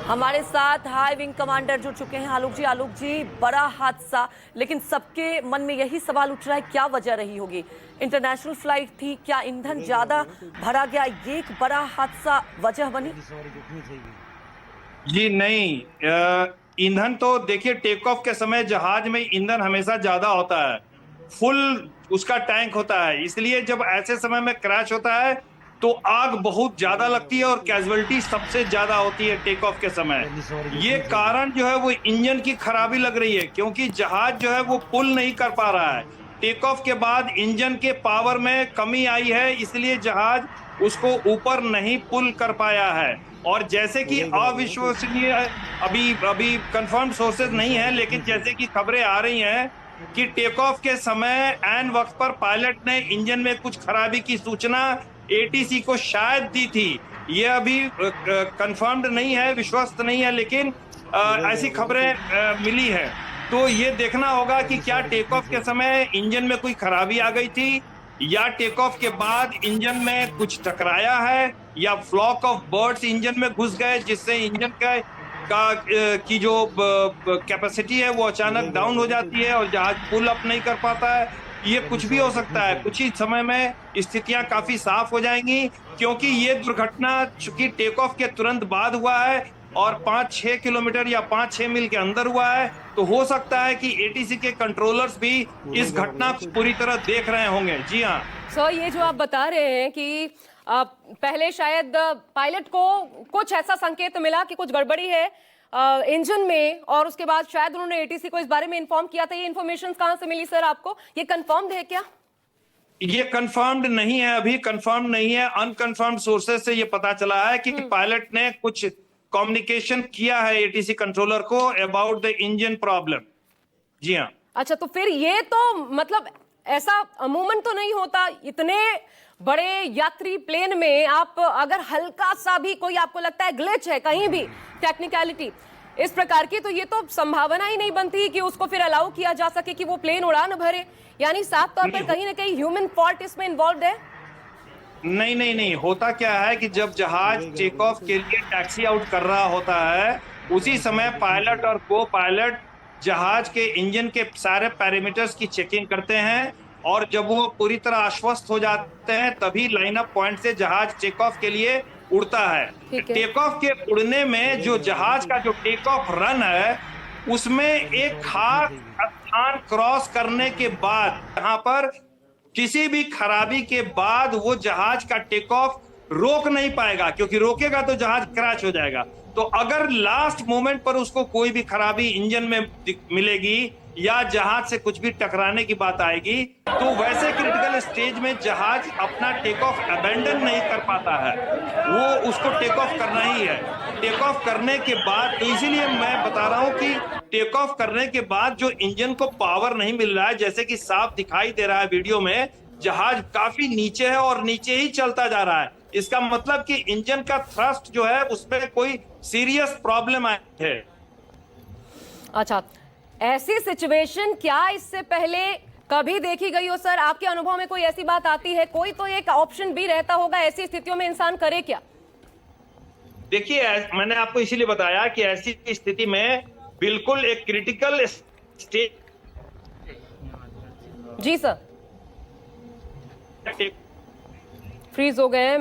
हमारे साथ high wing commander जुड़ चुके हैं आलोक जी। आलोक जी, बड़ा हादसा, लेकिन सबके मन में यही सवाल उठ रहा है, क्या वजह रही होगी? इंटरनेशनल फ्लाइट थी, क्या ईंधन ज्यादा भरा गया, ये एक बड़ा हादसा वजह बनी? जी नहीं, ईंधन तो देखिए, टेक ऑफ के समय जहाज में ईंधन हमेशा ज्यादा होता है, फुल उसका टैंक होता है। इसलिए जब ऐसे समय में क्रैश होता है तो आग बहुत ज्यादा लगती है और कैजुअलिटी सबसे ज्यादा होती है टेक ऑफ के समय। ये कारण जो है वो इंजन की खराबी लग रही है, क्योंकि जहाज जो है वो पुल नहीं कर पा रहा है। टेक ऑफ के बाद इंजन के पावर में कमी आई है, इसलिए जहाज उसको ऊपर नहीं पुल कर पाया है। और जैसे कि अविश्वसनीय, अभी अभी कंफर्म सोर्सेज नहीं है, लेकिन जैसे कि खबरें आ रही हैं कि टेक ऑफ के समय एन वक्त पर पायलट ने इंजन में कुछ खराबी की सूचना एटीसी को शायद दी थी। ये अभी कंफर्म्ड नहीं है, विश्वस्त नहीं है, लेकिन ऐसी खबरें मिली है। तो ये देखना होगा कि क्या टेक ऑफ के समय इंजन में कोई खराबी आ गई थी, या टेक ऑफ के बाद इंजन में कुछ टकराया है, या फ्लॉक ऑफ बर्ड्स इंजन में घुस गए, जिससे इंजन की जो कैपेसिटी है वो अचानक डाउन हो जाती है और जहाज पुल अप नहीं कर पाता है। ये कुछ भी हो सकता है। कुछ ही समय में स्थितियां काफी साफ हो जाएंगी, क्योंकि ये दुर्घटना चूंकि टेक ऑफ के तुरंत बाद हुआ है और 5-6 किलोमीटर या 5-6 मील के अंदर हुआ है, तो हो सकता है कि एटीसी के कंट्रोलर्स भी इस घटना को पूरी तरह देख रहे होंगे। जी हाँ सर, ये जो आप बता रहे हैं कि पहले शायद पायलट को कुछ ऐसा संकेत मिला कि कुछ गड़बड़ी है इंजन में, और उसके बाद शायद उन्होंने एटीसी को इस बारे में इन्फॉर्म किया था। ये इन्फॉर्मेशन कहां से मिली सर आपको? ये कंफर्म्ड है क्या? ये कंफर्म्ड नहीं है, अभी कंफर्म नहीं है। अनकंफर्म्ड सोर्सेज से ये पता चला है कि पायलट ने कुछ कम्युनिकेशन किया है एटीसी कंट्रोलर को अबाउट द इंजन प्रॉब्लम। जी हाँ। अच्छा, तो फिर ये तो मतलब ऐसा अमूमन तो नहीं होता, इतने बड़े यात्री प्लेन में आप अगर हल्का सा भी कोई आपको लगता है ग्लिच है कहीं भी, टेक्निकलिटी इस प्रकार की, तो ये तो संभावना ही नहीं बनती कि उसको फिर अलाउ किया जा सके कि वो प्लेन उड़ान भरे। यानी साफ तौर पर कहीं ना कहीं ह्यूमन फॉल्ट इसमें इन्वॉल्व है। नहीं नहीं नहीं, होता क्या है कि जब जहाज टेक ऑफ के लिए टैक्सी आउट कर रहा होता है, उसी समय पायलट और को पायलट जहाज के इंजन के सारे पैरामीटर्स की चेकिंग करते हैं, और जब वो पूरी तरह आश्वस्त हो जाते हैं तभी लाइन अप पॉइंट से जहाज टेक ऑफ के लिए उड़ता है। ठीक है। टेक ऑफ के उड़ने में जो जहाज का जो टेक ऑफ रन है, उसमें एक खास स्थान क्रॉस करने के बाद, जहां पर किसी भी खराबी के बाद वो जहाज का टेक ऑफ रोक नहीं पाएगा, क्योंकि रोकेगा तो जहाज क्रैश हो जाएगा। तो अगर लास्ट मोमेंट पर उसको कोई भी खराबी इंजन में मिलेगी या जहाज से कुछ भी टकराने की बात आएगी, तो वैसे क्रिटिकल स्टेज में जहाज अपना टेक ऑफ अबेंडन नहीं कर पाता है, वो उसको टेक ऑफ करना ही है। टेक ऑफ करने के बाद, तो इसीलिए मैं बता रहा हूं कि टेक ऑफ करने के बाद जो इंजन को पावर नहीं मिल रहा है, जैसे कि साफ दिखाई दे रहा है वीडियो में, जहाज काफी नीचे है और नीचे ही चलता जा रहा है। इसका मतलब कि इंजन का थ्रस्ट जो है उसमें कोई सीरियस प्रॉब्लम आई है। अच्छा, ऐसी सिचुएशन क्या इससे पहले कभी देखी गई हो सर? आपके अनुभव में कोई ऐसी बात आती है? कोई तो एक ऑप्शन भी रहता होगा, ऐसी स्थितियों में इंसान करे क्या? देखिए, मैंने आपको इसीलिए बताया कि ऐसी स्थिति में बिल्कुल एक क्रिटिकल स्टेज। जी सर, फ्रीज हो गए।